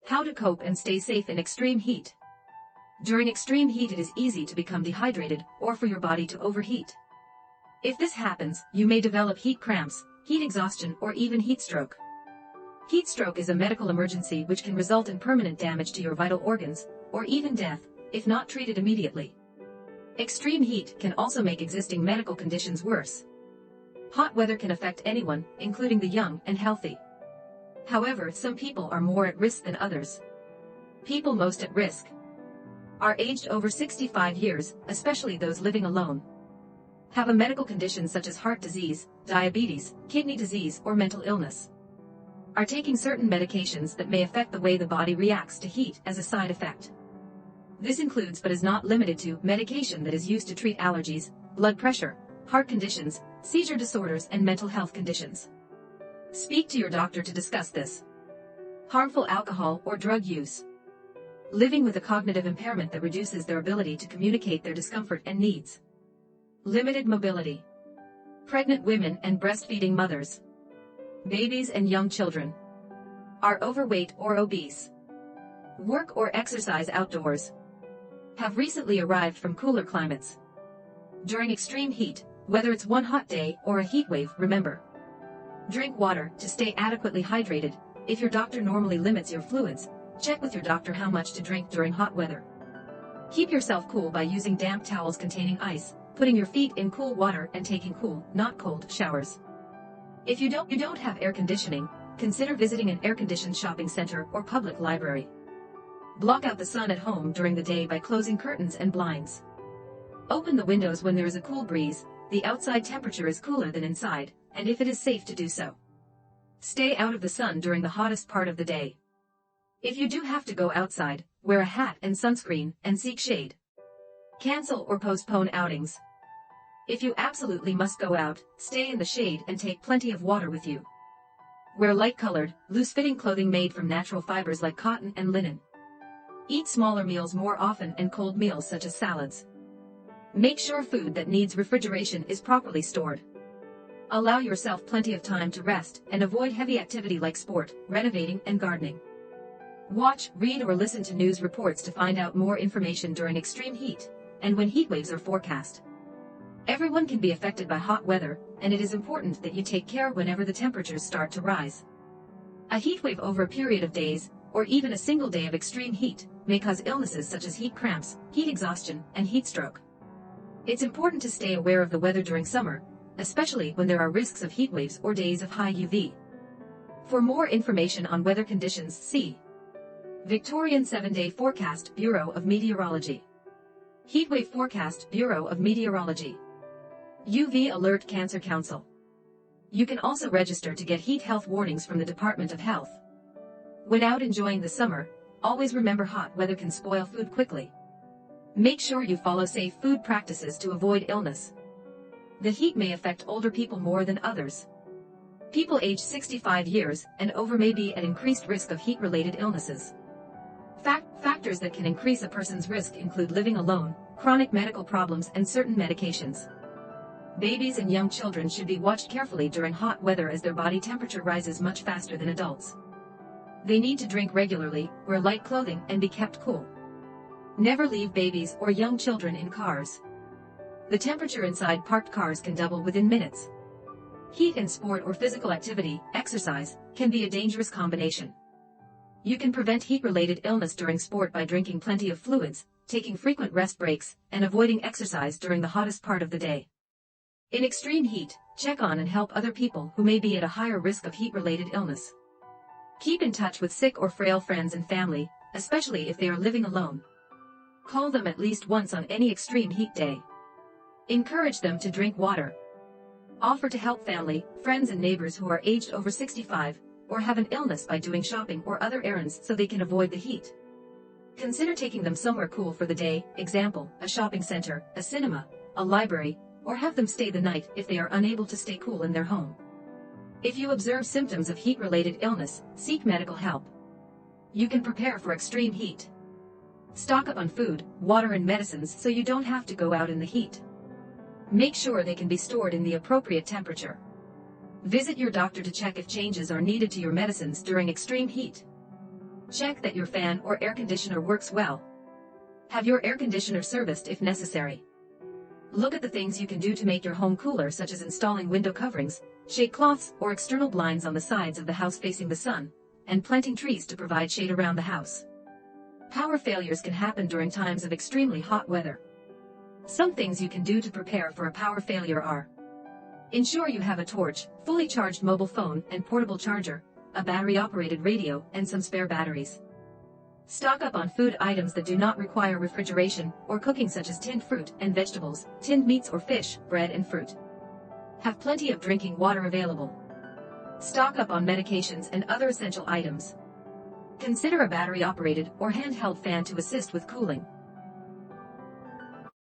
How to cope and stay safe in extreme heat. During extreme heat, it is easy to become dehydrated or for your body to overheat. If this happens, you may develop heat cramps, heat exhaustion, or even heat stroke. Heat stroke is a medical emergency which can result in permanent damage to your vital organs, or even death, if not treated immediately. Extreme heat can also make existing medical conditions worse. Hot weather can affect anyone, including the young and healthy. However, some people are more at risk than others. People most at risk are aged over 65 years, especially those living alone. Have a medical condition such as heart disease, diabetes, kidney disease, or mental illness. Are taking certain medications that may affect the way the body reacts to heat as a side effect. This includes but is not limited to medication that is used to treat allergies, blood pressure, heart conditions, seizure disorders, and mental health conditions. Speak to your doctor to discuss this. Harmful alcohol or drug use. Living with a cognitive impairment that reduces their ability to communicate their discomfort and needs. Limited mobility. Pregnant women and breastfeeding mothers. Babies and young children. Are overweight or obese. Work or exercise outdoors. Have recently arrived from cooler climates. During extreme heat, whether it's one hot day or a heat wave, remember. Drink water to stay adequately hydrated. If your doctor normally limits your fluids, check with your doctor how much to drink during hot weather. Keep yourself cool by using damp towels containing ice, putting your feet in cool water, and taking cool, not cold, showers. If you don't have air conditioning, consider visiting an air-conditioned shopping center or public library. Block out the sun at home during the day by closing curtains and blinds. Open the windows when there is a cool breeze. The outside temperature is cooler than inside, and if it is safe to do so. Stay out of the sun during the hottest part of the day. If you do have to go outside, wear a hat and sunscreen, and seek shade. Cancel or postpone outings. If you absolutely must go out, stay in the shade and take plenty of water with you. Wear light-colored, loose-fitting clothing made from natural fibers like cotton and linen. Eat smaller meals more often and cold meals such as salads. Make sure food that needs refrigeration is properly stored. Allow yourself plenty of time to rest and avoid heavy activity like sport, renovating, and gardening. Watch, read, or listen to news reports to find out more information during extreme heat and when heat waves are forecast. Everyone can be affected by hot weather, and it is important that you take care whenever the temperatures start to rise. A heat wave over a period of days, or even a single day of extreme heat, may cause illnesses such as heat cramps, heat exhaustion, and heat stroke. It's important to stay aware of the weather during summer, especially when there are risks of heat waves or days of high UV. For more information on weather conditions, see Victorian 7-Day Forecast, Bureau of Meteorology. Heatwave Forecast, Bureau of Meteorology. UV Alert Cancer Council. You can also register to get heat health warnings from the Department of Health. When out enjoying the summer, always remember hot weather can spoil food quickly. Make sure you follow safe food practices to avoid illness. The heat may affect older people more than others. People aged 65 years and over may be at increased risk of heat-related illnesses. Factors that can increase a person's risk include living alone, chronic medical problems, and certain medications. Babies and young children should be watched carefully during hot weather as their body temperature rises much faster than adults. They need to drink regularly, wear light clothing, and be kept cool. Never leave babies or young children in cars. The temperature inside parked cars can double within minutes. Heat and sport or physical activity, exercise, can be a dangerous combination. You can prevent heat-related illness during sport by drinking plenty of fluids, taking frequent rest breaks, and avoiding exercise during the hottest part of the day. In extreme heat, check on and help other people who may be at a higher risk of heat-related illness. Keep in touch with sick or frail friends and family, especially if they are living alone. Call them at least once on any extreme heat day. Encourage them to drink water. Offer to help family, friends, and neighbors who are aged over 65, or have an illness by doing shopping or other errands so they can avoid the heat. Consider taking them somewhere cool for the day, example, a shopping center, a cinema, a library, or have them stay the night if they are unable to stay cool in their home. If you observe symptoms of heat-related illness, seek medical help. You can prepare for extreme heat. Stock up on food, water, and medicines so you don't have to go out in the heat. Make sure they can be stored in the appropriate temperature. Visit your doctor to check if changes are needed to your medicines during extreme heat. Check that your fan or air conditioner works well. Have your air conditioner serviced if necessary. Look at the things you can do to make your home cooler, such as installing window coverings, shade cloths, or external blinds on the sides of the house facing the sun, and planting trees to provide shade around the house. Power failures can happen during times of extremely hot weather. Some things you can do to prepare for a power failure are: ensure you have a torch, fully charged mobile phone and portable charger, a battery-operated radio, and some spare batteries. Stock up on food items that do not require refrigeration or cooking, such as tinned fruit and vegetables, tinned meats or fish, bread and fruit. Have plenty of drinking water available. Stock up on medications and other essential items. Consider a battery-operated or handheld fan to assist with cooling.